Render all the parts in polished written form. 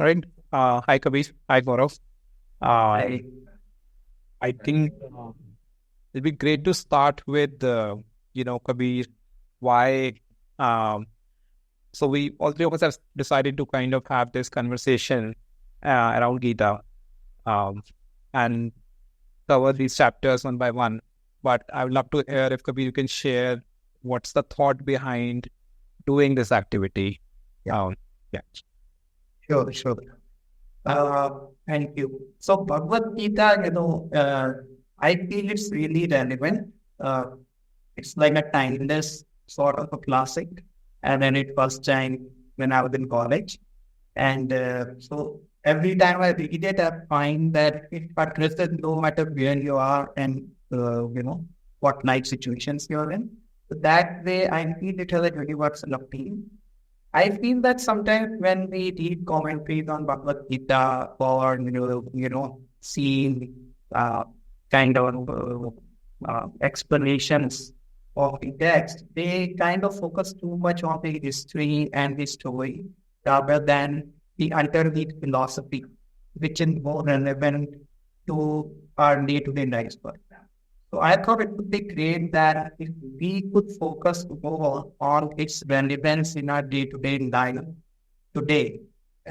All right. Hi, Kabir. Hi, Gaurav. Uh, I think it'd be great to start with, Kabir, why. Um, so we all three of us have decided to kind of have this conversation around Gita um, and cover these chapters one by one. But I would love to hear if Kabir you can share what's the thought behind doing this activity. Yeah, Um, yeah. sure. Uh, Thank you. So Bhagavad Gita, I feel it's really relevant. Uh, it's like a timeless sort of a classic. And then it was time when I was in college. And so every time I read it, I find that it addresses no matter where you are and, what life situations you're in. So that way, I feel it has a universal appeal. I feel that sometimes when we read commentaries on Bhagavad Gita or see uh, kind of explanations of the text, they kind of focus too much on the history and the story rather than the underneath philosophy, which is more relevant to our day-to-day lives. So I thought it would be great that if we could focus more on its relevance in our day-to-day life today,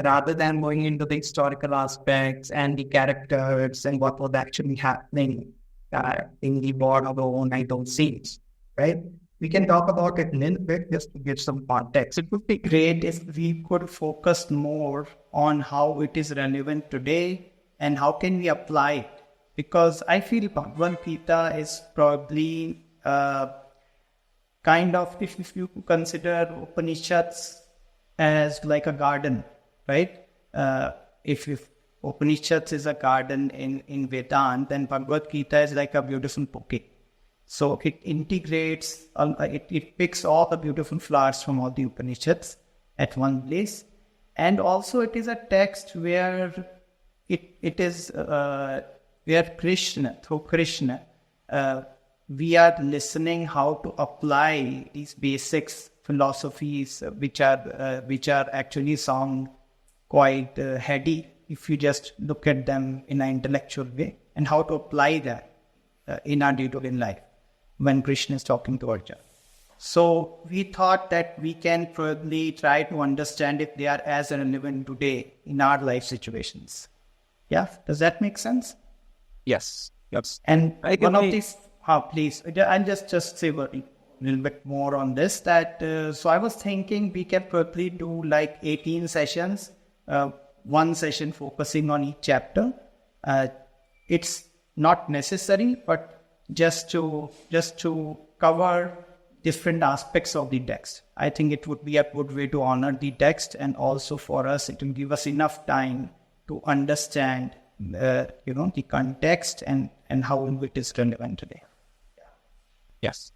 rather than going into the historical aspects and the characters and what was actually happening in the war of the own idol scenes, right? We can talk about it a little bit just to give some context. It would be great if we could focus more on how it is relevant today and how can we apply it. Because I feel Bhagavad Gita is probably kind of, if you consider Upanishads as like a garden, right? If Upanishads is a garden in Vedanta, then Bhagavad Gita is like a beautiful bouquet. So it integrates, it picks all the beautiful flowers from all the Upanishads at one place. And also it is a text where it is... where Krishna, through Krishna, we are listening how to apply these basics philosophies, which are actually sound quite heady if you just look at them in an intellectual way, and how to apply that in our day-to-day life when Krishna is talking to Arjuna. So we thought that we can probably try to understand if they are as relevant today in our life situations. Yeah, does that make sense? Yes. And one of these, please, I'll just say a little bit more on this. So I was thinking we can probably do like 18 sessions, one session focusing on each chapter. It's not necessary, but just to cover different aspects of the text. I think it would be a good way to honor the text, and also for us, it will give us enough time to understand the context and how it is relevant today. Yes,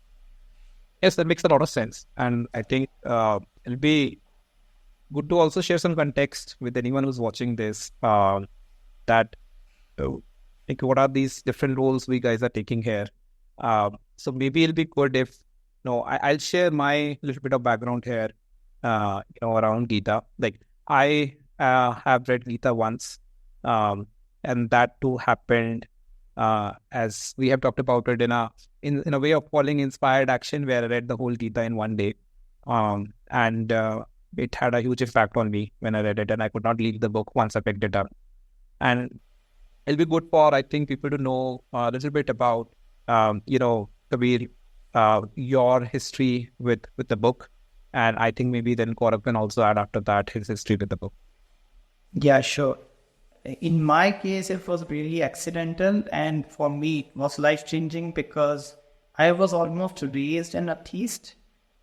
that makes a lot of sense. And I think it'll be good to also share some context with anyone who's watching this, that like what are these different roles we guys are taking here. So maybe it'll be good if, I'll share my little bit of background here, around Gita. Like I have read Gita once, and that too happened as we have talked about it in a way of following inspired action, where I read the whole Gita in one day, and it had a huge impact on me when I read it, and I could not leave the book once I picked it up. And it'll be good for, I think, people to know a little bit about Kabir, your history with the book, and I think maybe then Gaurav can also add after that his history with the book. Yeah, sure. In my case, it was really accidental, and for me, it was life-changing because I was almost raised an atheist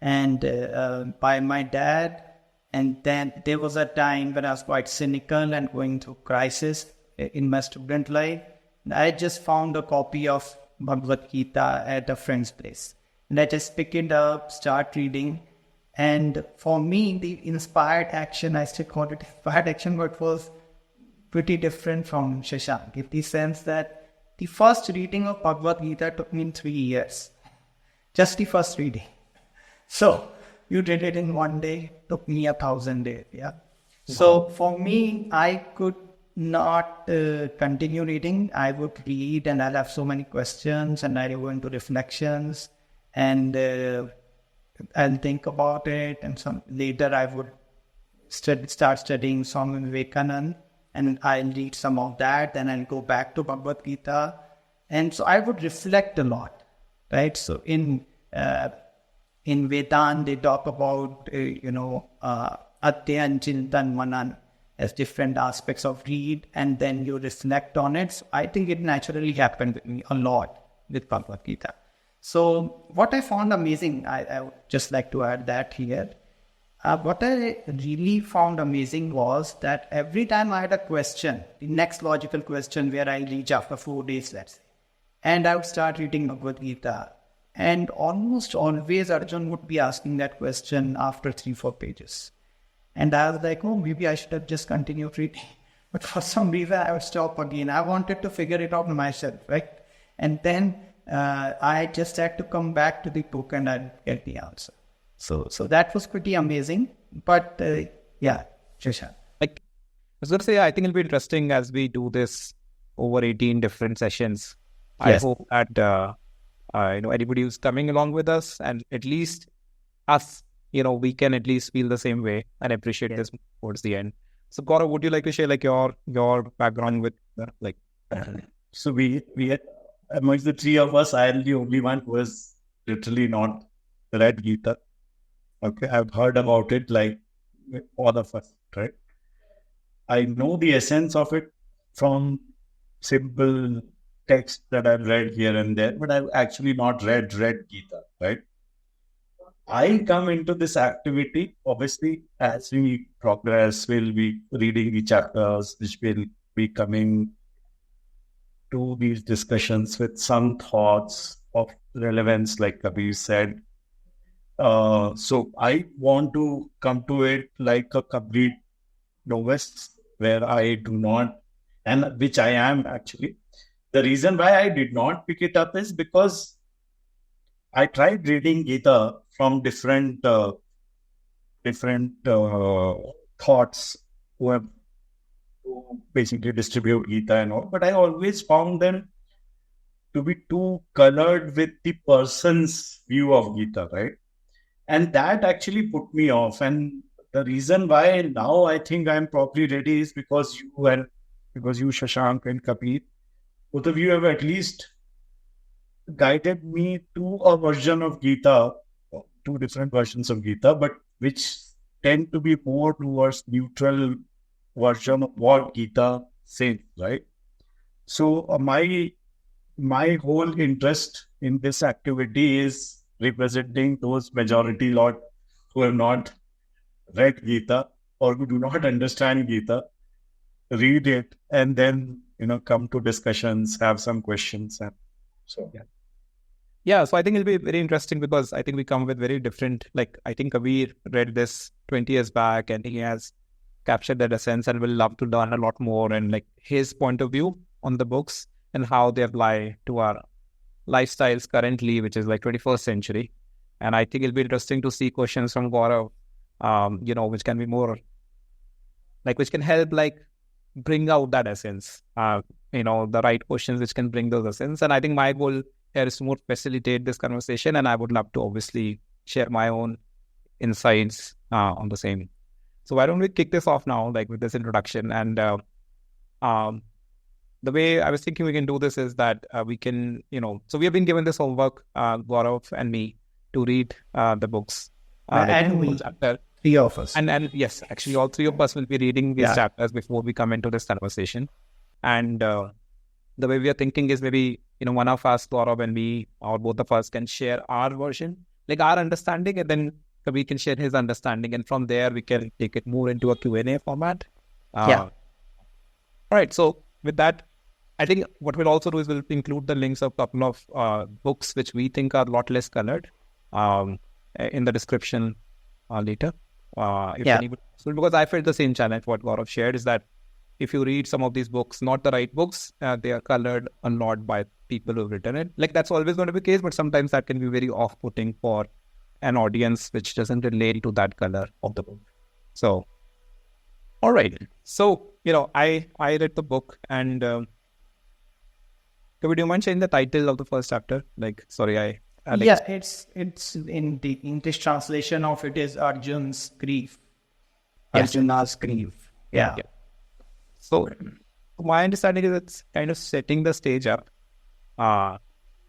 and by my dad. And then there was a time when I was quite cynical and going through crisis in my student life. And I just found a copy of Bhagavad Gita at a friend's place. And I just picked it up, start reading. And for me, the inspired action, I still call it inspired action, but it was pretty different from Shashank, in the sense that the first reading of Bhagavad Gita took me 3 years. Just the first reading. So, you did it in one day, took me 1,000 days, yeah. So for me, I could not continue reading. I would read and I'll have so many questions and I'll go into reflections and I'll think about it. And later I would start studying Swami Vivekananda and I'll read some of that. Then I'll go back to Bhagavad Gita. And so I would reflect a lot, right? So in Vedanta, they talk about, Adhyan, Chintan, Manan as different aspects of read and then you reflect on it. So I think it naturally happened with me a lot with Bhagavad Gita. So what I found amazing, I would just like to add that here. What I really found amazing was that every time I had a question, the next logical question where I reach after 4 days, let's say, and I would start reading Bhagavad Gita, and almost always Arjun would be asking that question after 3-4 pages. And I was like, oh, maybe I should have just continued reading. But for some reason, I would stop again. I wanted to figure it out myself, right? And then I just had to come back to the book and I'd get the answer. So that was pretty amazing. But yeah, Shashank. Like, I was going to say, I think it'll be interesting as we do this over 18 different sessions. Yes. I hope that anybody who's coming along with us, and at least us, we can at least feel the same way and appreciate this towards the end. So Gaurav, would you like to share like your background with like? So we amongst the three of us, I am the only one who has literally not read Gita. Okay, I've heard about it like all of us, right? I know the essence of it from simple text that I've read here and there, but I've actually not read Gita, right? I come into this activity, obviously, as we progress, we'll be reading the chapters, which will be coming to these discussions with some thoughts of relevance, like Kabir said. So I want to come to it like a complete novice, where I do not, and which I am actually. The reason why I did not pick it up is because I tried reading Gita from different thoughts who basically distribute Gita and all, but I always found them to be too colored with the person's view of Gita, right? And that actually put me off. And the reason why now I think I'm probably ready is because you, Shashank and Kapil, both of you have at least guided me to a version of Gita, 2 different versions of Gita, but which tend to be more towards neutral version of what Gita says, right? So my whole interest in this activity is representing those majority lot who have not read Gita or who do not understand Gita, read it, and then come to discussions, have some questions, and so Yeah, so I think it'll be very interesting because I think we come with very different, like I think Kabir read this 20 years back and he has captured that essence and will love to learn a lot more and like his point of view on the books and how they apply to our lifestyles currently, which is like 21st century. And I think it'll be interesting to see questions from Gaurav, which can be more, like which can help like bring out that essence, the right questions which can bring those essence. And I think my goal here is to more facilitate this conversation, and I would love to obviously share my own insights on the same. So why don't we kick this off now, like with this introduction? And the way I was thinking we can do this is that we can, so we have been given this homework, Gaurav and me, to read the books. And we, chapter. 3 of us. And yes, actually all 3 of us will be reading these chapters before we come into this conversation. And the way we are thinking is maybe, one of us, Gaurav and me, or both of us can share our version, like our understanding, and then we can share his understanding. And from there, we can take it more into a Q&A format. All right. So with that, I think what we'll also do is we'll include the links of a couple of books which we think are a lot less colored in the description later. Anybody, so because I felt the same challenge what Gaurav shared is that if you read some of these books, not the right books, they are colored a lot by people who've written it. Like that's always going to be the case, but sometimes that can be very off-putting for an audience which doesn't relate to that color of the book. So, all All right. So, I read the book, and would you mind sharing the title of the first chapter? Yeah, it's in the English translation of it is Arjun's grief. Yes. Arjuna's grief. Yeah. Yeah. So, my understanding is it's kind of setting the stage up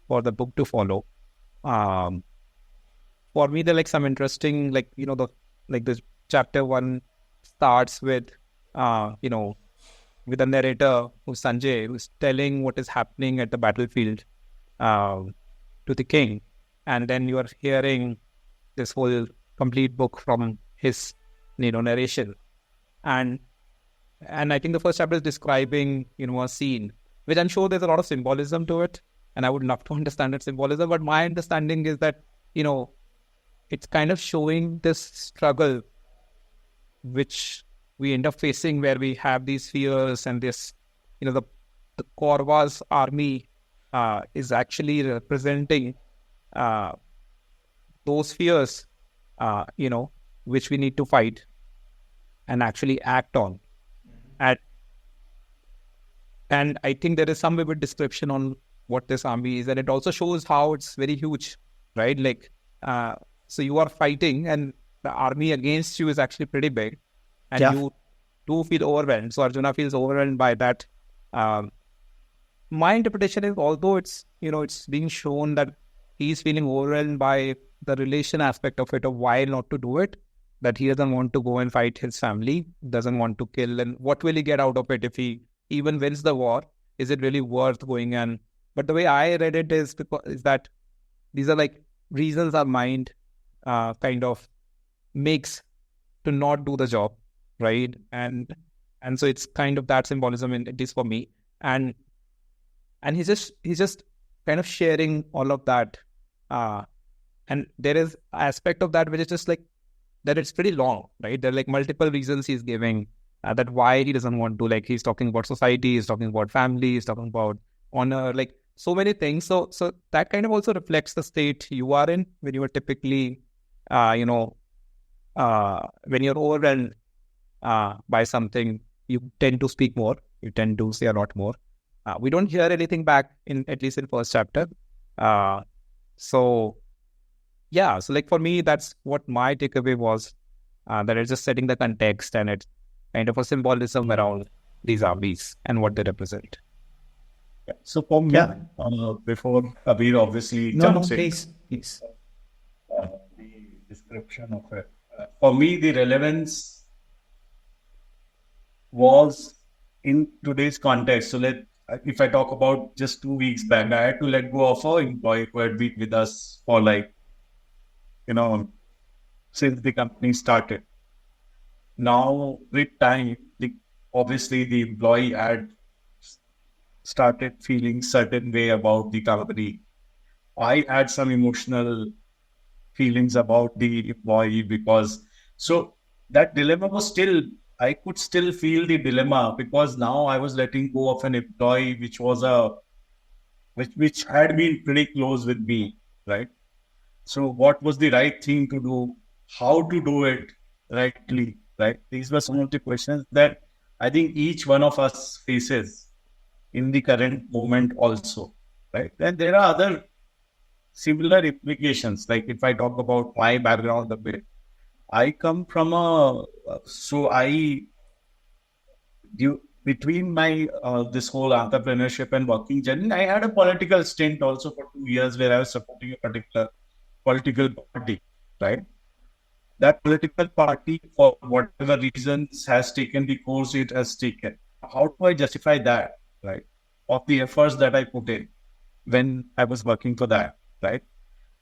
for the book to follow. For me, there are some interesting, the chapter 1 starts with, with a narrator who's Sanjay, who's telling what is happening at the battlefield to the king. And then you are hearing this whole complete book from his, narration. And I think the first chapter is describing, a scene, which I'm sure there's a lot of symbolism to it. And I would love to understand its symbolism. But my understanding is that, it's kind of showing this struggle which we end up facing, where we have these fears and this, the Kauravas army is actually representing those fears, which we need to fight and actually act on. And I think there is some vivid description on what this army is, and it also shows how it's very huge, right? So you are fighting, and the army against you is actually pretty big, and you do feel overwhelmed. So Arjuna feels overwhelmed by that. My interpretation is, although it's being shown that he's feeling overwhelmed by the relation aspect of it, of why not to do it, that he doesn't want to go and fight his family, doesn't want to kill, and what will he get out of it if he even wins the war? Is it really worth going? But the way I read it is that these are reasons our mind kind of makes to not do the job, right? And so it's kind of that symbolism, and it is for me. And he's just kind of sharing all of that. And there is aspect of that which is just that it's pretty long, right? There are multiple reasons he's giving that why he doesn't want to. He's talking about society, he's talking about family, he's talking about honor, so many things. So that kind of also reflects the state you are in when you are typically, when you're overwhelmed by something, you tend to speak more, you tend to say a lot more. We don't hear anything back at least in first chapter. So for me, that's what my takeaway was, that it's just setting the context, and it's kind of a symbolism around these armies and what they represent. So for me, before Abir obviously jumps in, please. The description of it. For me, the relevance was in today's context. So if I talk about just 2 weeks back, I had to let go of an employee who had been with us for since the company started. Now with time, obviously the employee had started feeling certain way about the company. I had some emotional feelings about the employee so that dilemma was I could still feel the dilemma, because now I was letting go of an employee which had been pretty close with me, right? So what was the right thing to do? How to do it rightly, right? These were some of the questions that I think each one of us faces in the current moment also, right? And there are other similar implications. If I talk about my background a bit, I come from between my this whole entrepreneurship and working journey, I had a political stint also for 2 years where I was supporting a particular political party, right? That political party, for whatever reasons, has taken the course it has taken. How do I justify that, right? Of the efforts that I put in when I was working for that, right?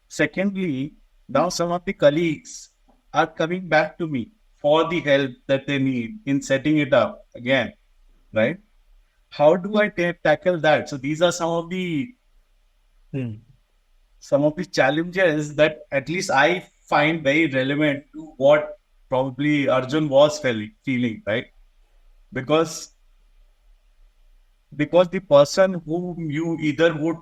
Secondly, now some of the colleagues are coming back to me for the help that they need in setting it up again, right? How do I tackle that? So these are some of the challenges that at least I find very relevant to what probably Arjun was feeling, right? Because the person whom you either would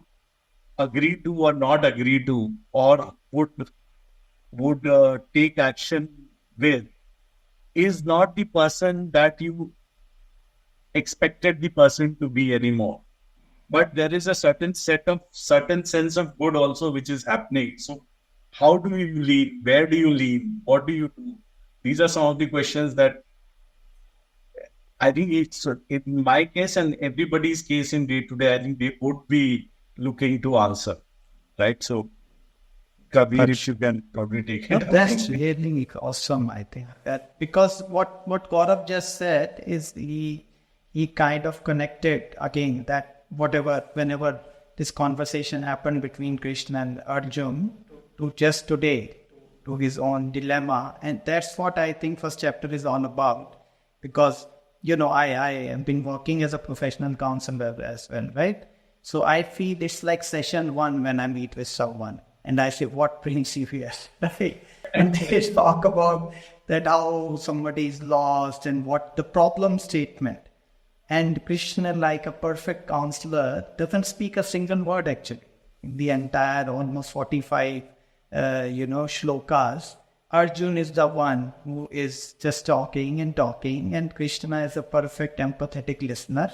agree to or not agree to, or would take action with, is not the person that you expected the person to be anymore. But there is a certain sense of good also which is happening. So how do you lean? Where do you lean? What do you do? These are some of the questions that I think it's in my case and everybody's case in day to day. I think they would be looking to answer, right? So, Kabir, if you can probably take No, it. that's really awesome, I think. That because what Gaurav just said is he kind of connected again that whenever this conversation happened between Krishna and Arjuna to just today, to his own dilemma. And that's what I think first chapter is all about. Because, I have been working as a professional counselor as well, right? So I feel it's like session 1 when I meet with someone. And I say, what brings you here? Right? And they talk about that how somebody is lost and what the problem statement. And Krishna, like a perfect counselor, doesn't speak a single word actually. The entire almost 45, shlokas, Arjuna is the one who is just talking, and Krishna is a perfect empathetic listener,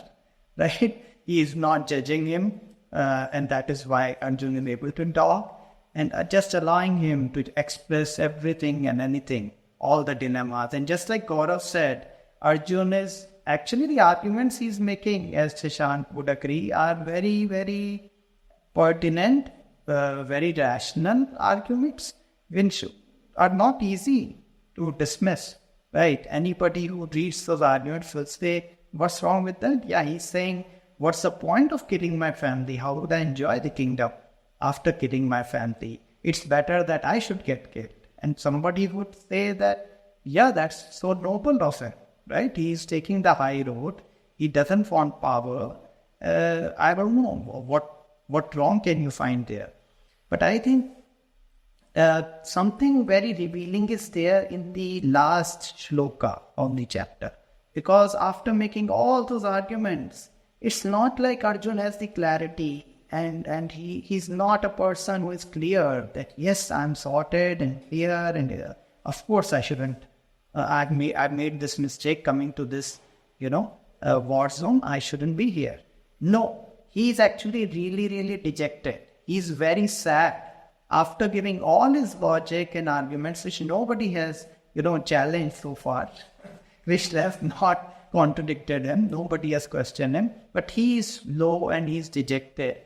right? He is not judging him, and that is why Arjuna is able to talk. And just allowing him to express everything and anything, all the dilemmas. And just like Gaurav said, Arjuna is actually the arguments he's making, as Shashank would agree, are very, very pertinent, very rational arguments, which are not easy to dismiss, right? Anybody who reads those arguments will say, what's wrong with that? Yeah, he's saying, what's the point of killing my family? How would I enjoy the kingdom after killing my family? It's better that I should get killed. And somebody would say that, yeah, that's so noble of him, right? He's taking the high road. He doesn't want power. I don't know what wrong can you find there. But I think something very revealing is there in the last shloka of the chapter. Because after making all those arguments, it's not like Arjuna has the clarity and he's not a person who is clear that, yes, I'm sorted and clear and of course I shouldn't. I've made this mistake coming to this, war zone. I shouldn't be here. No, he's actually really, really dejected. He's very sad. After giving all his logic and arguments, which nobody has, challenged so far, which have not contradicted him, nobody has questioned him, but he is low and he's dejected,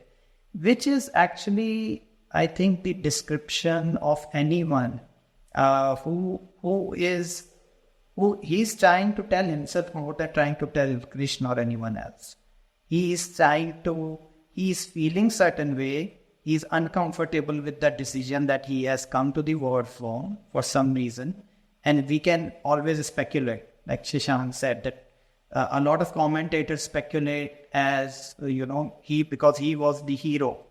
which is actually, I think, the description of anyone who he's trying to tell himself more than trying to tell Krishna or anyone else. He's feeling certain way. He's uncomfortable with the decision that he has come to the world for some reason. And we can always speculate, like Shashank said, that a lot of commentators speculate as, because he was the hero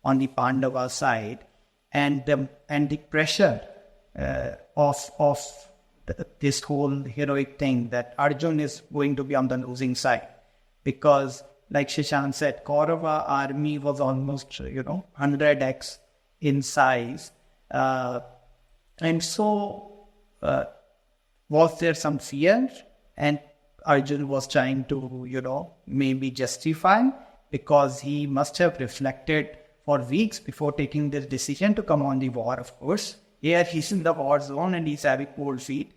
on the Pandava side, and the pressure of this whole heroic thing that Arjuna is going to be on the losing side. Because, like Shashank said, Kaurava army was almost, 100x in size. And so, was there some fear? And Arjuna was trying to, maybe justify, because he must have reflected for weeks before taking this decision to come on the war, of course. Here he's in the war zone and he's having cold feet.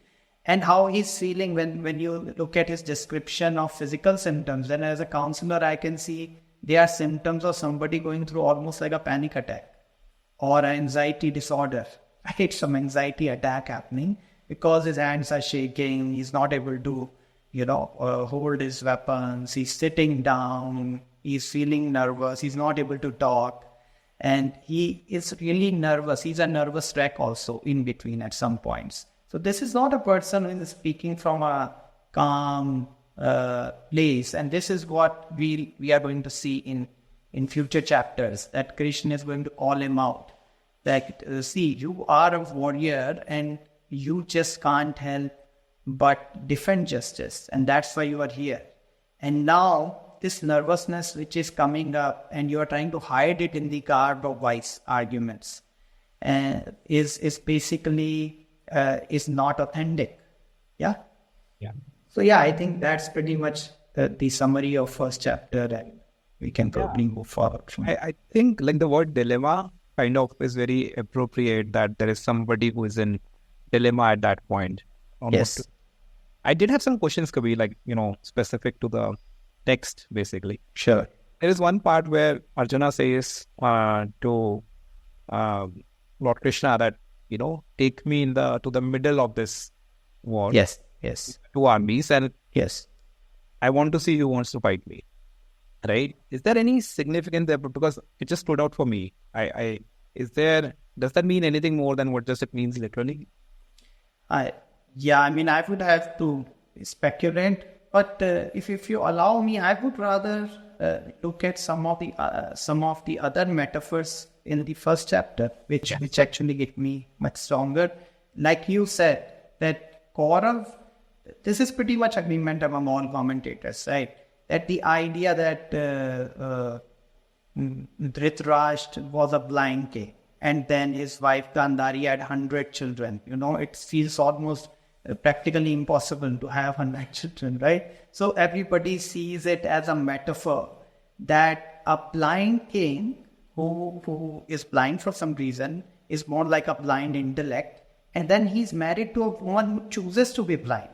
And how he's feeling when you look at his description of physical symptoms, then as a counselor, I can see they are symptoms of somebody going through almost like a panic attack or an anxiety disorder. Right? Some anxiety attack happening because his hands are shaking. He's not able to, hold his weapons. He's sitting down. He's feeling nervous. He's not able to talk. And he is really nervous. He's a nervous wreck also in between at some points. So this is not a person who is speaking from a calm place. And this is what we are going to see in future chapters, that Krishna is going to call him out. That, see, you are a warrior and you just can't help but defend justice. And that's why you are here. And now this nervousness which is coming up and you are trying to hide it in the garb of wise arguments is basically... is not authentic. Yeah. Yeah. So yeah, I think that's pretty much the summary of first chapter, and we can probably move forward from it. I think like the word dilemma kind of is very appropriate, that there is somebody who is in dilemma at that point. On what Yes. to- I did have some questions, Kabir, like, specific to the text, basically. Sure. There is one part where Arjuna says to Lord Krishna that, take me to the middle of this war, Yes. Yes. two armies, and Yes. I want to see who wants to fight me. Right? Is there any significance there? Because it just stood out for me. Does that mean anything more than what just it means literally? I mean, I would have to speculate, but if you allow me, I would rather look at some of the other metaphors in the first chapter, which actually get me much stronger. Like you said, that Kaurav, this is pretty much agreement among all commentators, right? That the idea that Dhritarashtra was a blind king, and then his wife Gandhari had 100 children. It feels almost practically impossible to have 100 children, right? So everybody sees it as a metaphor that a blind king who is blind for some reason is more like a blind intellect, and then he's married to a woman who chooses to be blind.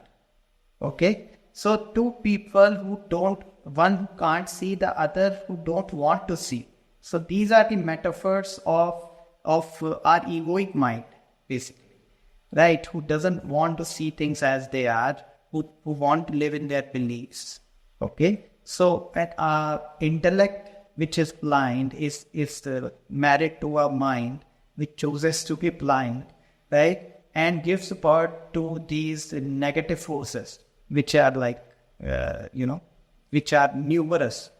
Okay? So two people one who can't see, the other who don't want to see. So these are the metaphors of our egoic mind, basically, right? Who doesn't want to see things as they are, who want to live in their beliefs. Okay? So an intellect which is blind is married to a mind which chooses to be blind, right? And gives birth to these negative forces, which are like, which are numerous.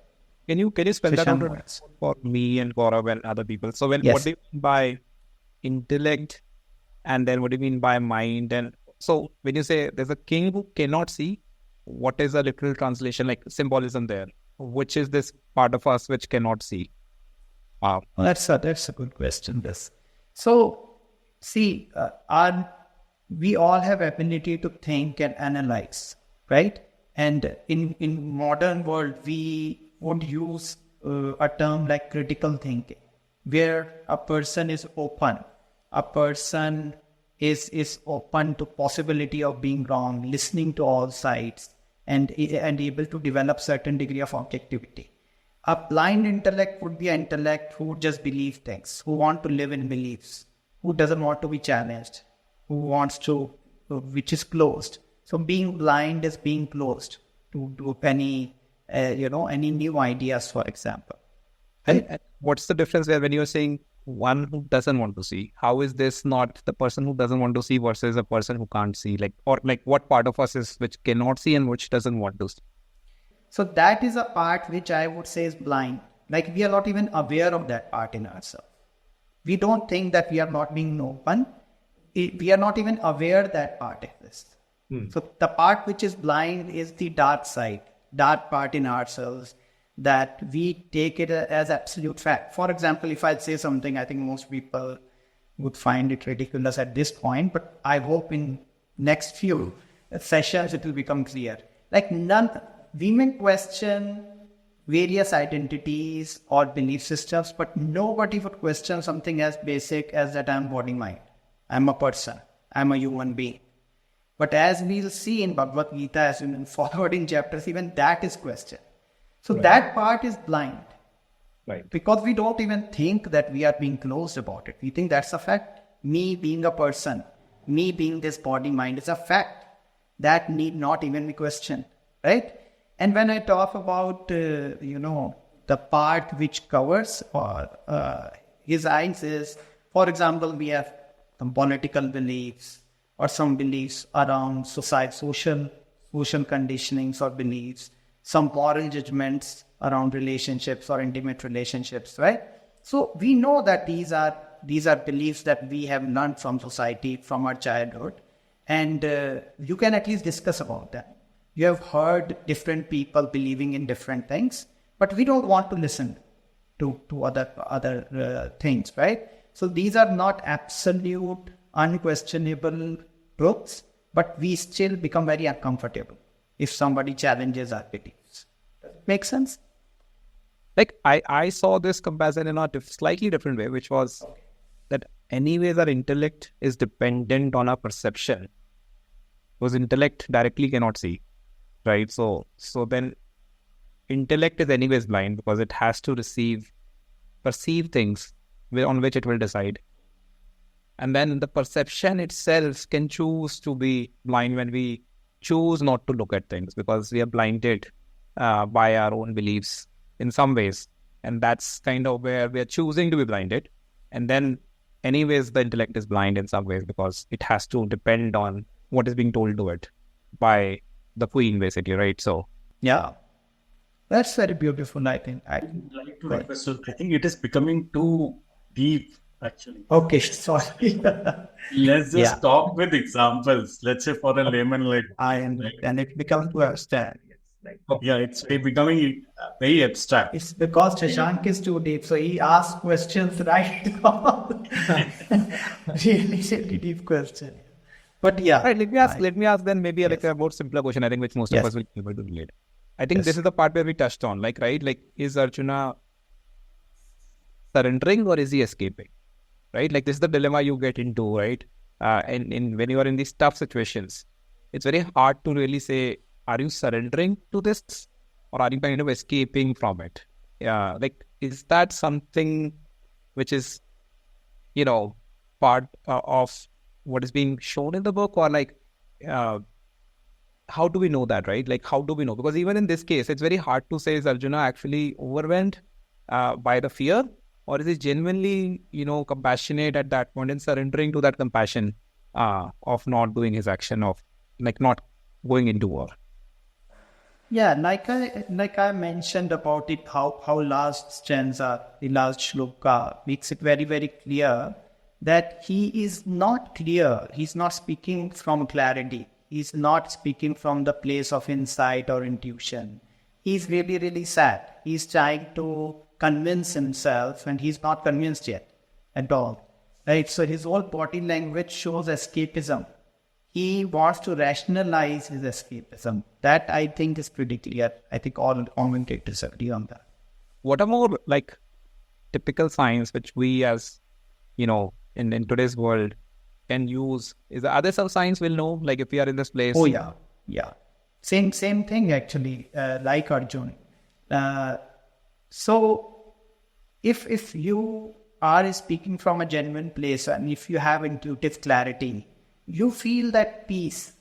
Can you spell that out Seshan for me and Gaurav and other people? So Yes. what do you mean by intellect, and then what do you mean by mind? And so when you say there's a king who cannot see, what is a literal translation, like symbolism there? Which is this part of us which cannot see? Well, that's a good question. This. So, see, we all have ability to think and analyze, right? And in modern world, we would use a term like critical thinking, where a person is open, a person is open to possibility of being wrong, listening to all sides, and able to develop certain degree of objectivity. A blind intellect would be an intellect who would just believe things, who want to live in beliefs, who doesn't want to be challenged, who wants to, which is closed. So being blind is being closed to any, any new ideas, for example. And what's the difference there when you're saying one who doesn't want to see? How is this not the person who doesn't want to see versus a person who can't see? Or what part of us is which cannot see and which doesn't want to see? So that is a part which I would say is blind. Like we are not even aware of that part in ourselves. We don't think that we are not being open. We are not even aware that part exists. So the part which is blind is the dark side, dark part in ourselves that we take it as absolute fact. For example, if I say something, I think most people would find it ridiculous at this point, but I hope in next few sessions it will become clear. Like we may question various identities or belief systems, but nobody would question something as basic as that I'm body mind. I'm a person. I'm a human being. But as we'll see in Bhagavad Gita, as in forwarding chapters, even that is questioned. So that part is blind. Right. Because we don't even think that we are being closed about it. We think that's a fact. Me being a person, me being this body mind is a fact that need not even be questioned. Right? And when I talk about, the part which covers his eyes is, for example, we have some political beliefs or some beliefs around social conditionings or beliefs, some moral judgments around relationships or intimate relationships, right? So we know that these are beliefs that we have learned from society, from our childhood, and you can at least discuss about them. You have heard different people believing in different things, but we don't want to listen to other things, right? So these are not absolute, unquestionable truths, but we still become very uncomfortable if somebody challenges our beliefs. Does it make sense? Like I saw this comparison in a slightly different way, which was that anyways our intellect is dependent on our perception, because intellect directly cannot see, right? So then intellect is anyways blind because it has to perceive things on which it will decide. And then the perception itself can choose to be blind when we choose not to look at things, because we are blinded by our own beliefs in some ways. And that's kind of where we are choosing to be blinded. And then anyways, the intellect is blind in some ways because it has to depend on what is being told to it by the queen, basically, right? So, yeah, that's very beautiful, I think. Like to request, so I think it is becoming too deep, actually. Okay, sorry. Let's just talk with examples. Let's say for a layman, like I understand. It becomes to understand. it's becoming very abstract. It's because Shashank is too deep, so he asks questions right now. Really deep question. But yeah. right, let me ask then maybe like a more simpler question, I think, which most of us will be able to relate. I think this is the part where we touched on, like, right? Like, is Arjuna surrendering or is he escaping? Right? Like, this is the dilemma you get into, right? And when you are in these tough situations, it's very hard to really say, are you surrendering to this or are you kind of escaping from it? Yeah, like, is that something which is, part of what is being shown in the book, or like, how do we know that, right? Like, how do we know? Because even in this case, it's very hard to say, is Arjuna actually overwhelmed by the fear, or is he genuinely, compassionate at that point and surrendering to that compassion of not doing his action, of like not going into war? Yeah, like I mentioned about it, how last stanza, the last shloka makes it very, very clear that he is not clear. He's not speaking from clarity. He's not speaking from the place of insight or intuition. He's really, really sad. He's trying to convince himself and he's not convinced yet at all. Right? So his whole body language shows escapism. He wants to rationalize his escapism. That, I think, is pretty clear. I think all commentators agree on that. What are more like typical signs which we as, in today's world can use? Are there some signs we'll know, like if we are in this place? Oh, yeah. Same thing, actually, like Arjuna. So if you are speaking from a genuine place and if you have intuitive clarity, you feel that peace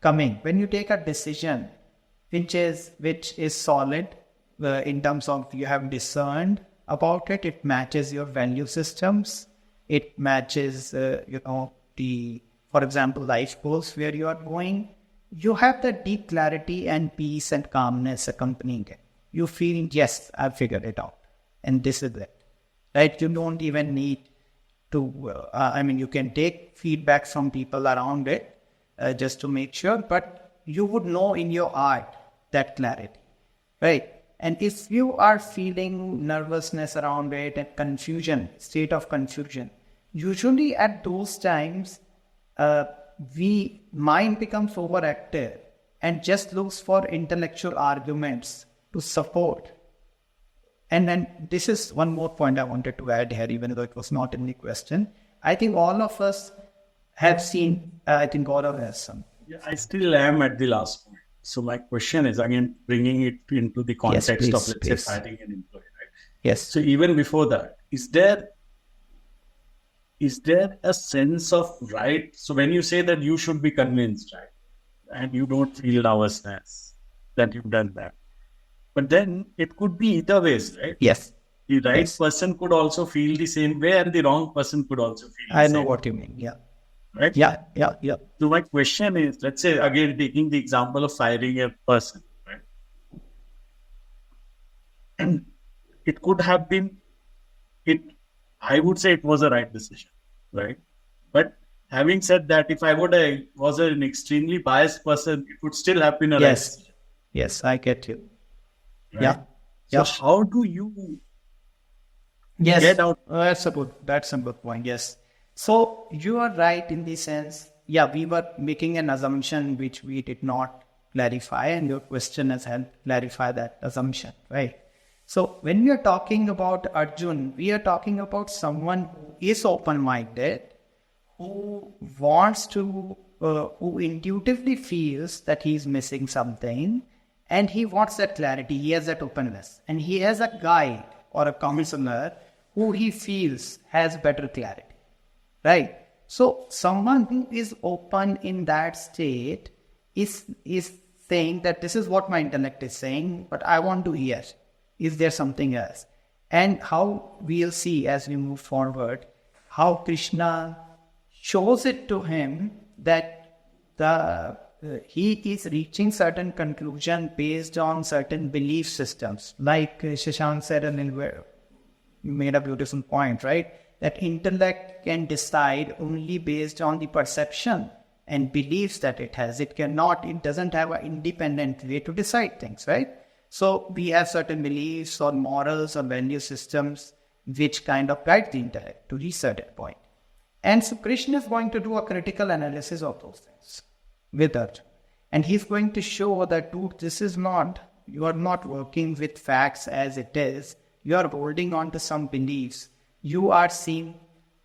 coming when you take a decision which is solid in terms of you have discerned about it. It matches your value systems. It matches, for example, life goals where you are going. You have that deep clarity and peace and calmness accompanying it. You feel, yes, I've figured it out. And this is it. Right? You don't even need to, you can take feedback from people around it just to make sure, but you would know in your heart that clarity. Right? And if you are feeling nervousness around it and confusion, state of confusion, usually at those times, mind becomes overactive and just looks for intellectual arguments to support. And then this is one more point I wanted to add here, even though it was not in the question. I think all of us have seen, I think Gaurav has some. Yeah, I still am at the last point. So my question is, again, bringing it into the context of, let's say, firing an employee, right? Yes. So even before that, is there a sense of right? So when you say that you should be convinced, right? And you don't feel nervousness that you've done that. But then it could be either ways, right? Yes. The right person could also feel the same way and the wrong person could also feel the same. I know what you mean. Yeah. Right? Yeah. So my question is, let's say, again, taking the example of firing a person, right? And it could have been, I would say it was a right decision, right? But having said that, if I was an extremely biased person, it would still have been a right decision. Yes, I get you. Right? So how do you get out? That's a good point. Yes. So you are right in the sense, we were making an assumption which we did not clarify, and your question has helped clarify that assumption, right? So when we are talking about Arjun, we are talking about someone who is open-minded, who wants to, who intuitively feels that he is missing something, and he wants that clarity. He has that openness, and he has a guide or a counselor who he feels has better clarity, right? So someone who is open in that state is saying that this is what my intellect is saying, but I want to hear. Is there something else? And how we'll see as we move forward, how Krishna shows it to him that he is reaching certain conclusion based on certain belief systems. Like Shashank said, and you made a beautiful point, right? That intellect can decide only based on the perception and beliefs that it has. It doesn't have an independent way to decide things, right? So we have certain beliefs or morals or value systems which kind of guide the intellect to reach a certain point. And so Krishna is going to do a critical analysis of those things with Arjuna. And he's going to show that, dude, you are not working with facts as it is. You are holding on to some beliefs. You are seeing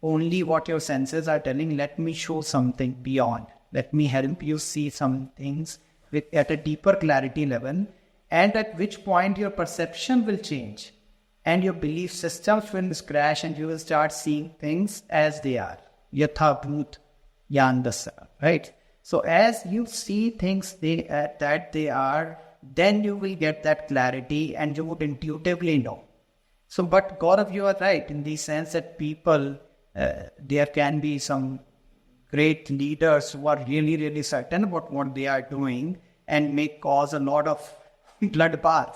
only what your senses are telling. Let me show something beyond. Let me help you see some things at a deeper clarity level. And at which point your perception will change and your belief systems will crash and you will start seeing things as they are. Yatha bhut yandasa, right? So as you see things that they are, then you will get that clarity and you would intuitively know. So, but Gaurav, you are right in the sense that people, there can be some great leaders who are really, really certain about what they are doing and may cause a lot of bloodbath,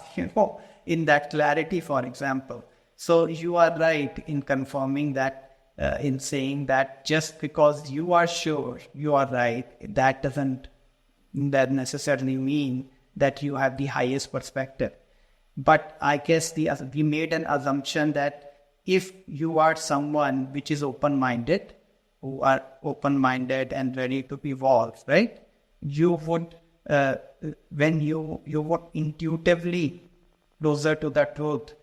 in that clarity, for example. So you are right in confirming that, in saying that just because you are sure you are right, that doesn't necessarily mean that you have the highest perspective. But I guess we made an assumption that if you are someone which is open-minded, who are open-minded and ready to evolve, right? You would, when you would intuitively closer to the truth,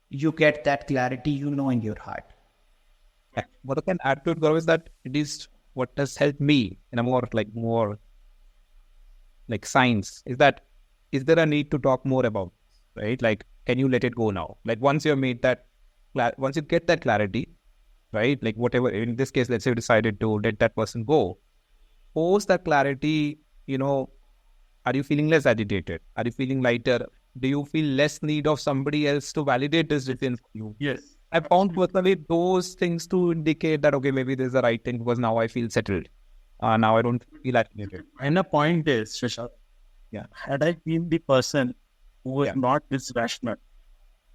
you get that clarity, in your heart. What I can add to it, Gaurav, is that it is what has helped me in a more science, is that, is there a need to talk more about, right? Like, can you let it go now? Like, once you get that clarity, right? Like, whatever, in this case, let's say you decided to let that person go. Post that clarity, are you feeling less agitated? Are you feeling lighter? Do you feel less need of somebody else to validate this within you? Yes. I found personally those things to indicate that, okay, maybe this is the right thing because now I feel settled. Now I don't feel agitated. And the point is, Shashank, had I been the person who was not this rational,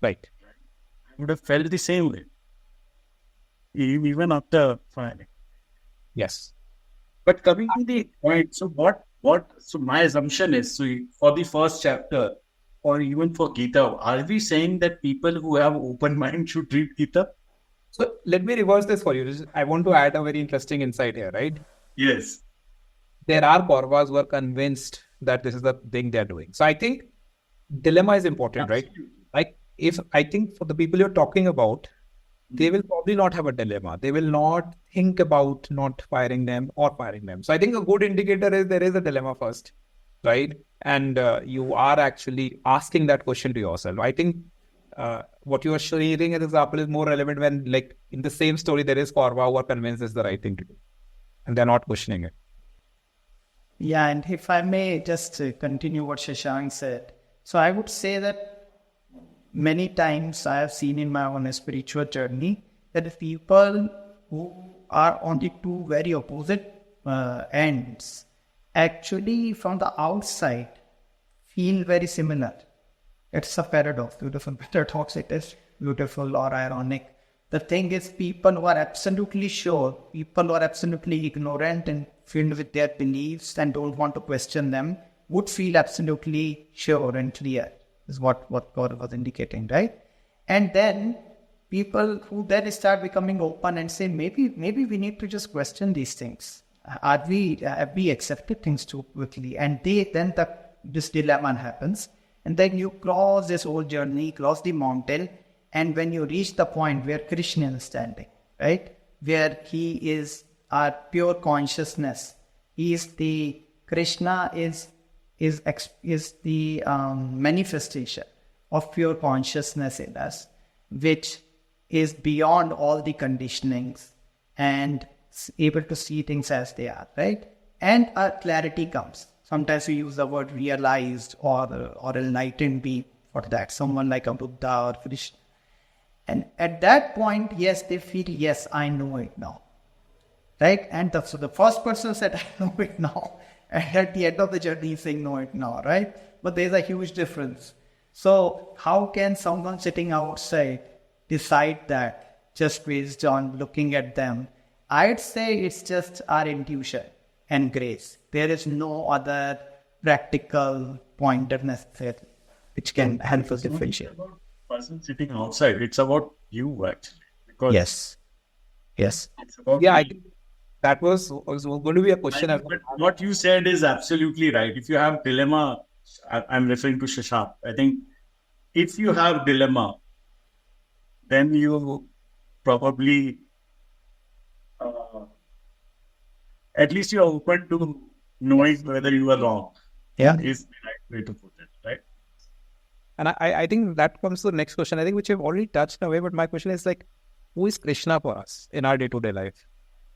right, I would have felt the same way, even after finding. Yes. But coming to the point, so so my assumption is, so for the first chapter, or even for Gita, are we saying that people who have open mind should read Gita? So let me reverse this for you. I want to add a very interesting insight here, right? Yes. There are Kauravas who are convinced that this is the thing they're doing. So I think dilemma is important, right? Like, if I think for the people you're talking about, they will probably not have a dilemma. They will not think about not firing them or firing them. So I think a good indicator is there is a dilemma first, right? And you are actually asking that question to yourself. I think what you are sharing as an example is more relevant when, like, in the same story, there is Kaurava who are convinced it's the right thing to do, and they're not questioning it. Yeah, and if I may just continue what Shashank said. So I would say that many times I have seen in my own spiritual journey that the people who are on the two very opposite ends actually from the outside feel very similar. It's a paradox, beautiful paradox. It is beautiful or ironic. The thing is, people who are absolutely sure, people who are absolutely ignorant and filled with their beliefs and don't want to question them, would feel absolutely sure and clear, is what Gaurav was indicating, right? And then people who then start becoming open and say, maybe we need to just question these things. Have we accepted things too quickly? And this dilemma happens. And then you cross this whole journey, cross the mountain. And when you reach the point where Krishna is standing, right? Where he is our pure consciousness. Krishna is the manifestation of pure consciousness in us, which is beyond all the conditionings and able to see things as they are, right? And our clarity comes. Sometimes we use the word realized or enlightened being for that, someone like a Buddha or Krishna. And at that point, yes, they feel, yes, I know it now, right? And so the first person said, I know it now. And at the end of the journey, he's saying, know it now, right? But there's a huge difference. So how can someone sitting outside decide that just based on looking at them? I'd say it's just our intuition and grace. There is no other practical pointer necessary which can help us differentiate. It's about person sitting outside. It's about you actually. Because Yes. it's about Yeah, you. I think that was going to be a question. But what you said is absolutely right. If you have dilemma, I'm referring to Shashank. I think if you have dilemma, then you probably at least you're open to knowing whether you are wrong. Yeah. Is the right way to put it, right? And I think that comes to the next question, I think, which I've already touched away. But my question is like, who is Krishna for us in our day-to-day life?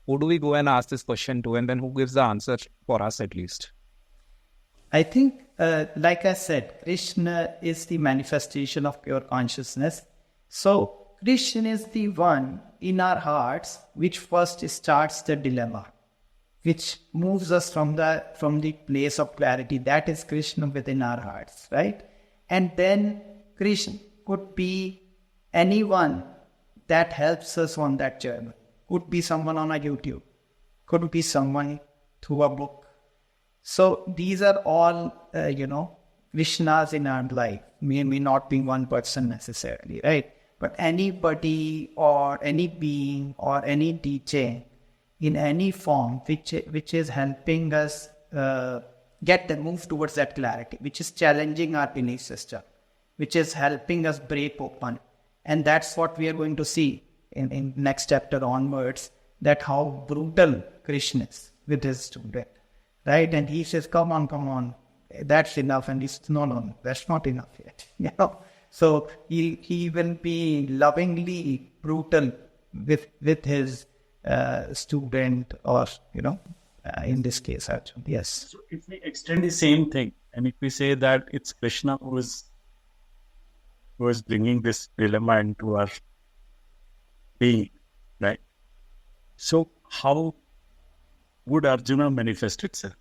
Who do we go and ask this question to? And then who gives the answer for us at least? I think, like I said, Krishna is the manifestation of pure consciousness. So Krishna is the one in our hearts which first starts the dilemma, which moves us from the place of clarity. That is Krishna within our hearts, right? And then Krishna could be anyone that helps us on that journey. Could be someone on a YouTube, could be someone through a book. So these are all, Krishnas in our life. May not be one person necessarily, right? But anybody or any being or any teaching in any form which is helping us move towards that clarity, which is challenging our belief system, which is helping us break open. And that's what we are going to see in next chapter onwards, that how brutal Krishna is with his student, right? And he says, come on, that's enough. And he says, no, that's not enough yet. So he will be lovingly brutal with his student, or in this case, Arjuna. Yes. So if we extend the same thing, and if we say that it's Krishna who is bringing this dilemma into our being, right? So how would Arjuna manifest itself?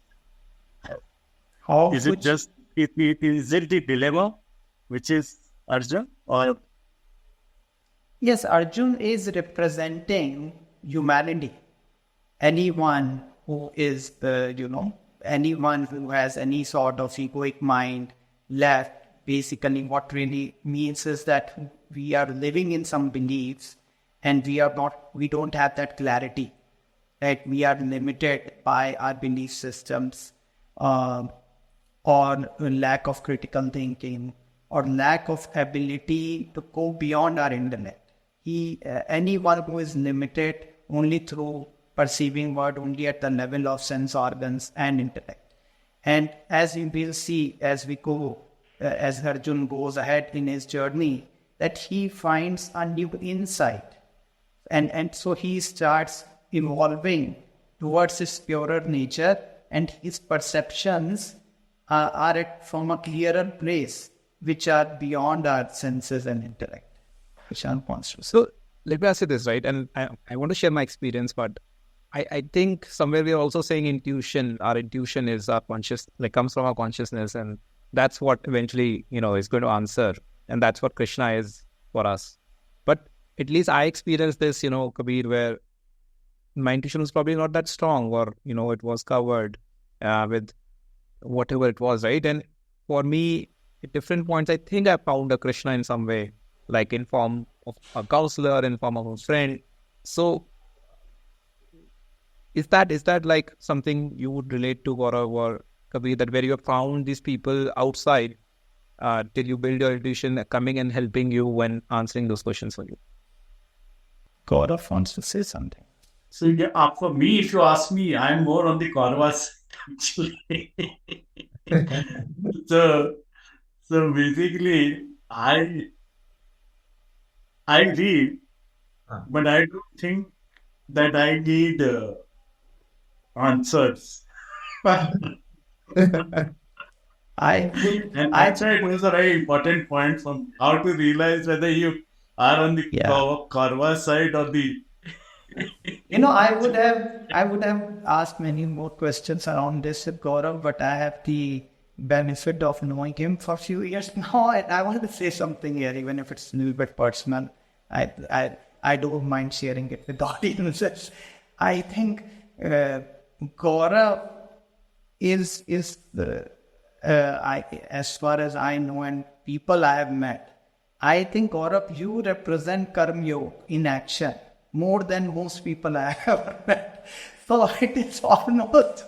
Is it the dilemma which is Arjuna, or? Yes, Arjuna is representing humanity. Anyone who is anyone who has any sort of egoic mind left. Basically, what really means is that we are living in some beliefs and we don't have that clarity, right? We are limited by our belief systems, or lack of critical thinking, or lack of ability to go beyond our intellect. Anyone who is limited only through perceiving world, only at the level of sense organs and intellect. And as we will see as we go, as Arjuna goes ahead in his journey, that he finds a new insight. And so he starts evolving towards his purer nature, and his perceptions are from a clearer place, which are beyond our senses and intellect. So let me ask you this, right? And I want to share my experience, but I think somewhere we are also saying intuition. Our intuition is our comes from our consciousness, and that's what eventually, is going to answer. And that's what Krishna is for us. But at least I experienced this, Kabir, where my intuition was probably not that strong, or, it was covered with whatever it was, right? And for me, at different points, I think I found a Krishna in some way, like in form of a counselor, in form of a friend. So Is that like something you would relate to, Gaurav or Kabir, that where you have found these people outside till you build your intuition coming and helping you when answering those questions for you? Gaurav wants to say something. So yeah, for me, if you ask me, I'm more on the Kaurava side, actually. so so basically, I read, but I don't think that I need answers. And I that's why it was a very important point from how to realize whether you are on the Kaurava side or the. I would have asked many more questions around this with Gaurav, but I have the benefit of knowing him for a few years now, and I want to say something here, even if it's a little bit personal. I don't mind sharing it with audiences. I think Gaurav is the as far as I know and people I have met, I think Gaurav, you represent Karma Yoga in action more than most people I have ever met. So it is almost,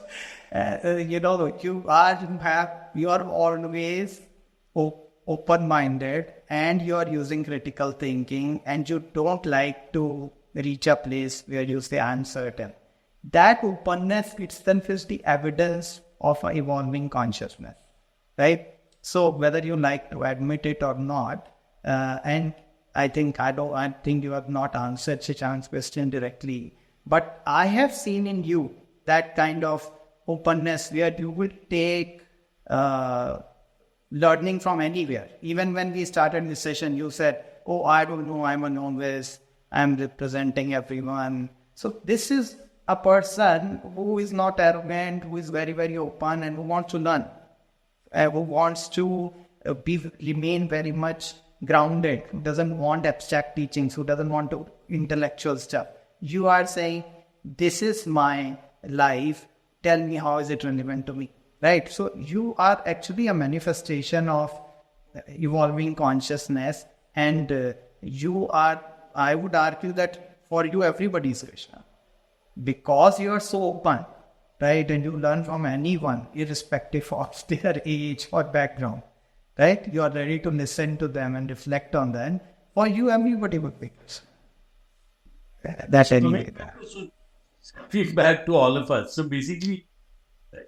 you are always open-minded and you are using critical thinking and you don't like to reach a place where you say uncertain. That openness itself is the evidence of an evolving consciousness, right? So whether you like to admit it or not, and I think you have not answered Shashank's question directly, but I have seen in you that kind of openness where you will take learning from anywhere. Even when we started this session, you said, "Oh, I don't know, I'm a novice, I'm representing everyone." So this is a person who is not arrogant, who is very, very open and who wants to learn, who wants to remain very much grounded, who doesn't want abstract teachings, who doesn't want to intellectual stuff. You are saying, this is my life, tell me how is it relevant to me, right? So you are actually a manifestation of evolving consciousness, and I would argue that for you everybody is Krishna. Because you are so open, right, and you learn from anyone, irrespective of their age or background, right? You are ready to listen to them and reflect on them. For you, everybody would be Krishna. That's anyway. Feedback to all of us. So basically,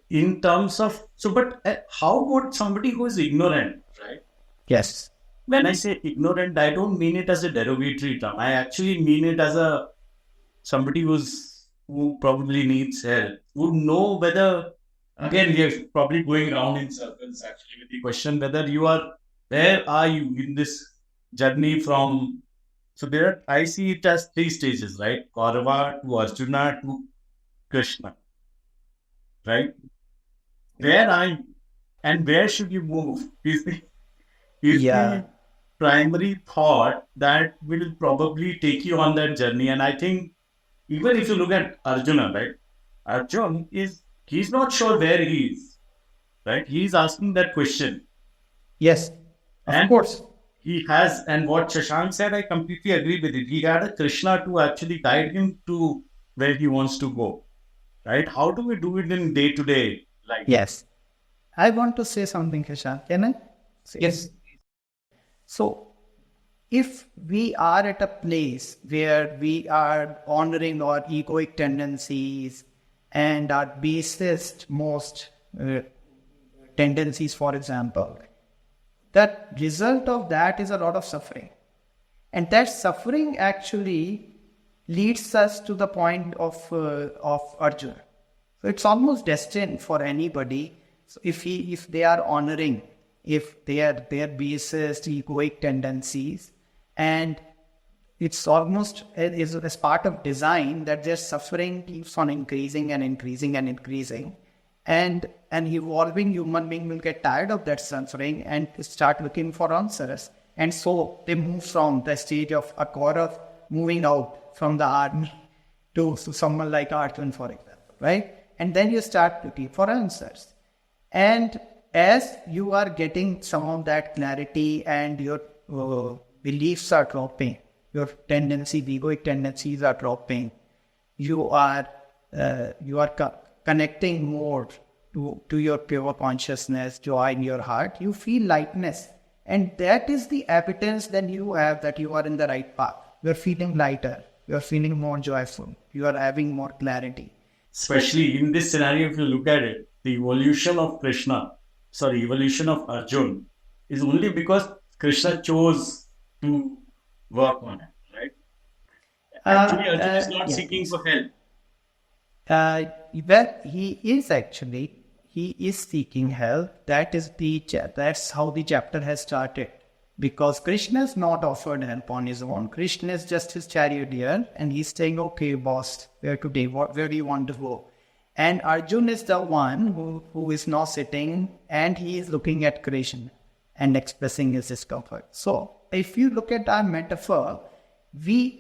in terms of, but how about somebody who is ignorant, right? Yes. When I say ignorant, I don't mean it as a derogatory term. I actually mean it as somebody who probably needs help, would know whether, again, we are probably going around in circles actually with the question whether where are you in this journey from, so I see it as 3 stages, right? Kaurava to Arjuna to Krishna, right? Where are you and where should you move? Is the primary thought that will probably take you on that journey. And I think even if you look at Arjuna, right? Arjuna he's not sure where he is, right? He's asking that question. Yes, of course. He has, and what Shashank said, I completely agree with it. He had a Krishna to actually guide him to where he wants to go, right? How do we do it in day-to-day life? Yes. I want to say something, Shashank. Can I? Yes. So, if we are at a place where we are honoring our egoic tendencies and our basest most tendencies, for example, that result of that is a lot of suffering. And that suffering actually leads us to the point of Arjuna. So it's almost destined for anybody. So if they are honoring, if their basest egoic tendencies, and it's almost as part of design that their suffering keeps on increasing and increasing and increasing, and an evolving human being will get tired of that suffering and start looking for answers, and so they move from the stage of a Kaurav moving out from the army to someone like Arjuna, for example, right? And then you start looking for answers, and as you are getting some of that clarity and your beliefs are dropping, your tendency, the egoic tendencies are dropping, you are you are connecting more to your pure consciousness, joy in your heart, you feel lightness. And that is the evidence that you have that you are in the right path. You are feeling lighter. You are feeling more joyful. You are having more clarity. Especially in this scenario, if you look at it, the evolution of evolution of Arjuna is only because Krishna chose to work on it, right? Actually, Arjuna is not seeking for help. Well, he is seeking help. That's how the chapter has started. Because Krishna is not offered help on his own. Krishna is just his charioteer, and he's saying, "Okay, boss, where today? Where do you want to go?" And Arjun is the one who is now sitting, and he is looking at Krishna and expressing his discomfort. So, if you look at our metaphor,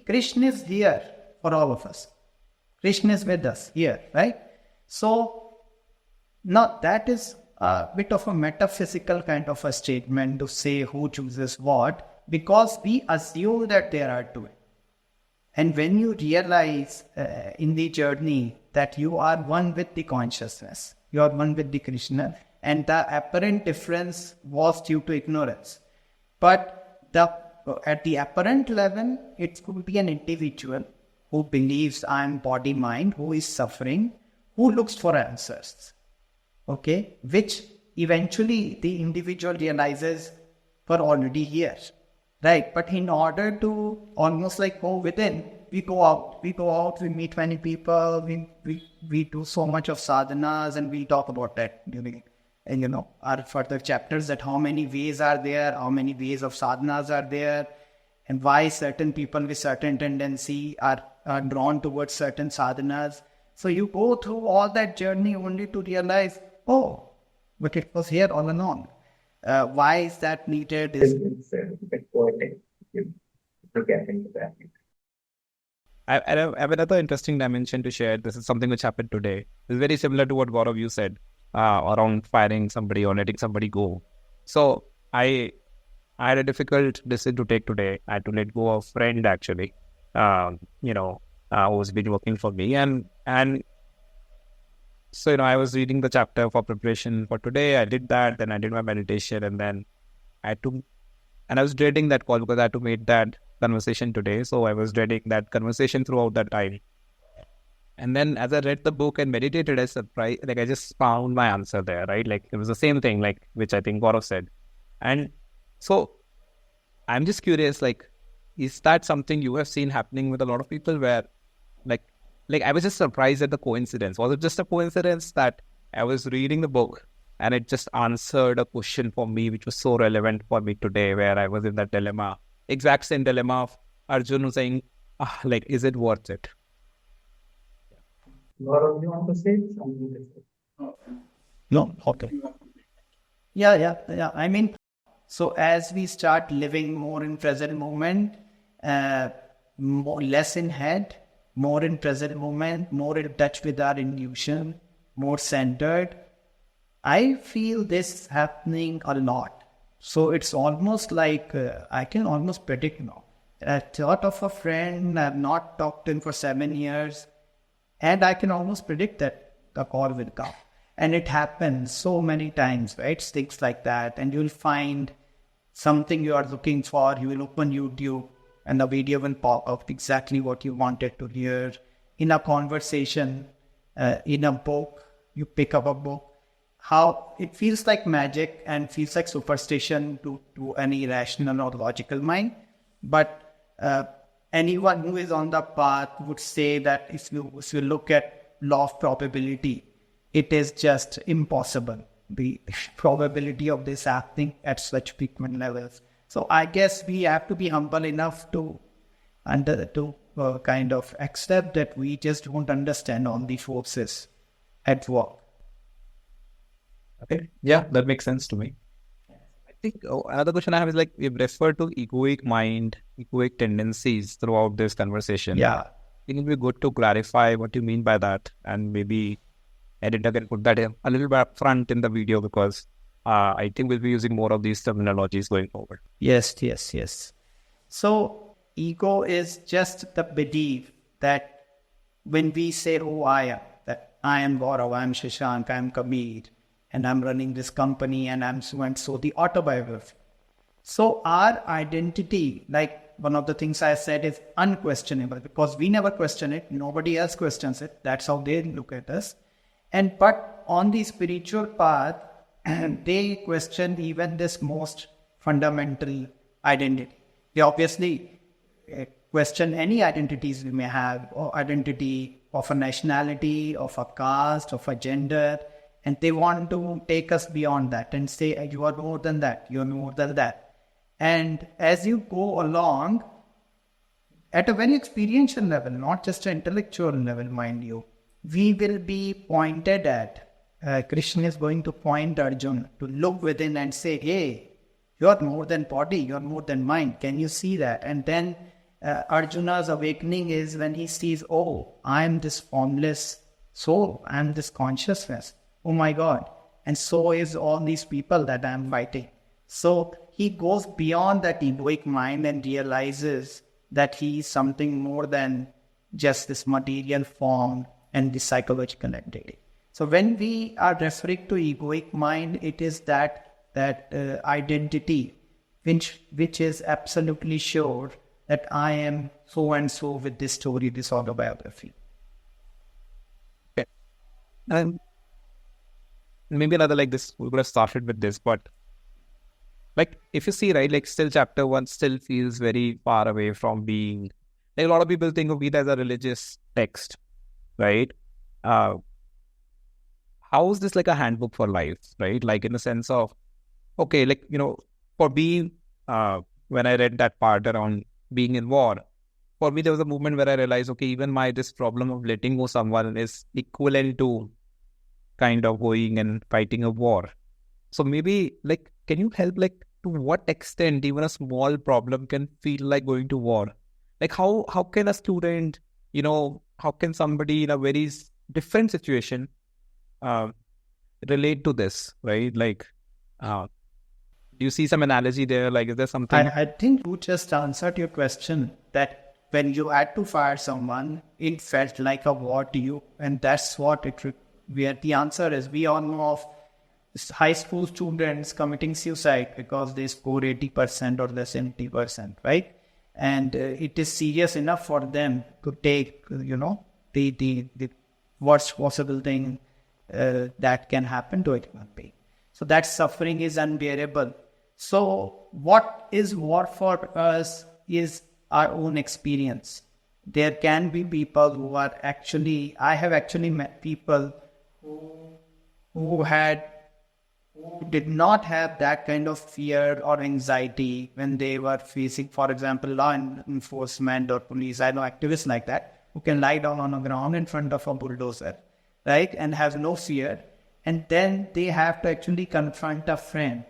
Krishna is here for all of us. Krishna is with us here, right? So, now that is a bit of a metaphysical kind of a statement to say who chooses what, because we assume that there are two. And when you realize in the journey that you are one with the consciousness, you are one with the Krishna, and the apparent difference was due to ignorance. But at the apparent level, it could be an individual who believes I am body-mind, who is suffering, who looks for answers. Okay, which eventually the individual realizes we're already here, right? But in order to almost like go within, we go out, we meet many people, we do so much of sadhanas, and we'll talk about that during, our further chapters, that how many ways are there, how many ways of sadhanas are there, and why certain people with certain tendency are drawn towards certain sadhanas. So you go through all that journey only to realize, oh, but it was here all along. Why is that needed? It's a bit poetic to get into that. I have another interesting dimension to share. This is something which happened today. It's very similar to what Gaurav you said around firing somebody or letting somebody go. So I had a difficult decision to take today. I had to let go of a friend actually, who's been working for me, and so I was reading the chapter for preparation for today. I did that, then I did my meditation, and then I was dreading that call because I had to make that conversation today. So I was dreading that conversation throughout that time. And then as I read the book and meditated, I just found my answer there, right? Like it was the same thing, like which I think Gaurav said. And so I'm just curious, like, is that something you have seen happening with a lot of people where like I was just surprised at the coincidence. Was it just a coincidence that I was reading the book and it just answered a question for me which was so relevant for me today, where I was in that dilemma, exact same dilemma of Arjuna saying, is it worth it? Gaurav, you want to say something? No, okay. Yeah. I mean, so as we start living more in present moment, less in head, more in present moment, more in touch with our intuition, more centered, I feel this happening a lot. So it's almost like I can almost predict now. I thought of a friend I've not talked to him for 7 years, and I can almost predict that the call will come. And it happens so many times, right? Things like that. And you'll find something you are looking for. You will open YouTube and the video will pop up exactly what you wanted to hear. In a conversation, in a book, you pick up a book. How it feels like magic and feels like superstition to any rational or logical mind. But anyone who is on the path would say that if you look at law of probability, it is just impossible. The probability of this happening at such frequent levels. So I guess we have to be humble enough to kind of accept that we just don't understand all the forces at work. Okay, yeah, that makes sense to me. I think another question I have is like we've referred to egoic mind, egoic tendencies throughout this conversation. Yeah, I think it would be good to clarify what you mean by that, and maybe editor can put that a little bit up front in the video because I think we'll be using more of these terminologies going forward. Yes. So ego is just the belief that when we say, oh, I am, that I am Gaurav, I am Shashank, I am Kabir, and I'm running this company, and I'm so and so, the autobiography. So our identity, like one of the things I said, is unquestionable, because we never question it. Nobody else questions it. That's how they look at us. But on the spiritual path, they question even this most fundamental identity. They obviously question any identities we may have, or identity of a nationality, of a caste, of a gender, and they want to take us beyond that and say, you are more than that, you are more than that. And as you go along, at a very experiential level, not just an intellectual level, mind you, we will be pointed at. Krishna is going to point Arjuna to look within and say, hey, you are more than body, you are more than mind. Can you see that? And then Arjuna's awakening is when he sees, oh, I am this formless soul, I am this consciousness. Oh my God. And so is all these people that I am fighting. So he goes beyond that egoic mind and realizes that he is something more than just this material form and the psychological entity. So when we are referring to egoic mind, it is that identity which is absolutely sure that I am so and so with this story, this autobiography. Okay. And maybe another like this, we could have started with this, but like if you see, right, like still chapter 1 still feels very far away from being, like a lot of people think of Gita as a religious text, right? How is this like a handbook for life, right? Like in the sense of, okay, like, for me, when I read that part around being in war, for me, there was a moment where I realized, okay, even this problem of letting go someone is equivalent to kind of going and fighting a war. So maybe, like, can you help, like, to what extent even a small problem can feel like going to war? Like, how can a student, how can somebody in a very different situation relate to this, right? Like, do you see some analogy there? Like, is there something? I think you just answered your question, that when you had to fire someone, it felt like a war to you. And that's what where the answer is. We all know of high school students committing suicide because they score 80% or less 70%, right? And it is serious enough for them to take, the worst possible thing that can happen to a human being. So that suffering is unbearable. So what is war for us is our own experience. There can be people who are I have actually met people who did not have that kind of fear or anxiety when they were facing, for example, law enforcement or police. I know activists like that who can lie down on the ground in front of a bulldozer, right, and have no fear. And then they have to actually confront a friend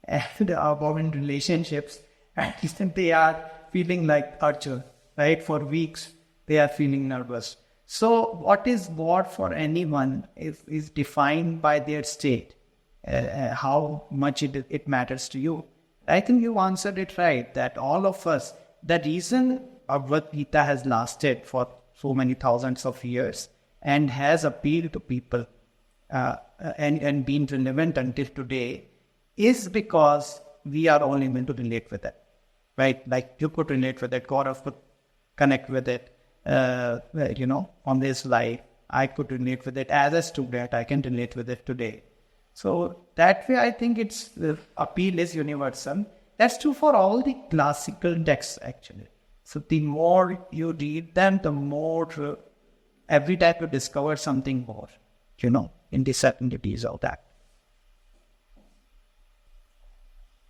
and about in relationships, and they are feeling like Arjuna, right? For weeks, they are feeling nervous. So what is war for anyone is defined by their state, how much it matters to you. I think you answered it right, that all of us, the reason Bhagavad Gita has lasted for so many thousands of years and has appealed to people and been relevant until today is because we are all able to relate with it, right? Like you could relate with it, Gaurav could connect with it, on this life. I could relate with it as a student. I can relate with it today. So that way, I think the appeal is universal. That's true for all the classical texts, actually. So the more you read them, the more every time you discover something more, in the certainties of that.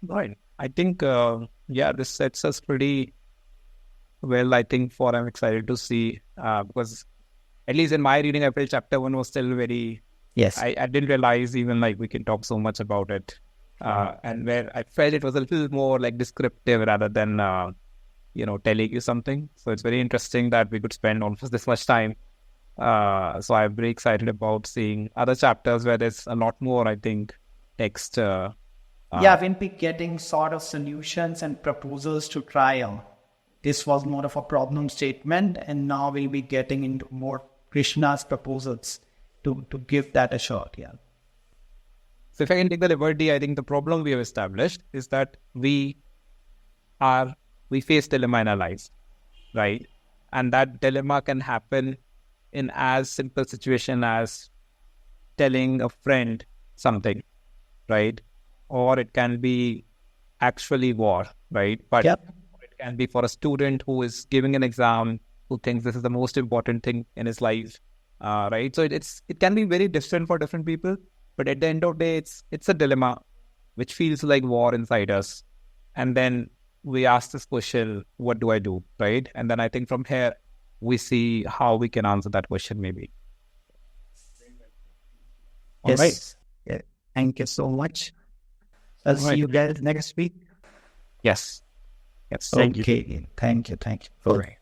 Right. I think, this sets us pretty well, I think, I'm excited to see, because at least in my reading, I felt chapter 1 was still very, yes. I didn't realize even like we can talk so much about it. And where I felt it was a little more like descriptive rather than, telling you something. So it's very interesting that we could spend almost this much time. So I'm very excited about seeing other chapters where there's a lot more, I think, text. We'll be getting sort of solutions and proposals to try on. this was more of a problem statement, and now we'll be getting into more Krishna's proposals to give that a shot. Yeah. So if I can take the liberty, I think the problem we have established is that we face dilemma in our lives, right? And that dilemma can happen in as simple situation as telling a friend something, right? Or it can be actually war, right? But Yep. it can be for a student who is giving an exam, who thinks this is the most important thing in his life, right? So it can be very different for different people, but at the end of the day, it's a dilemma which feels like war inside us. And then we ask this question, what do I do, right? And then I think from here, we see how we can answer that question maybe. All Yes. right. Yeah. Thank you so much. I'll see Right. you guys next week. Yes. Yes. Thank you. Okay. Thank you. All right.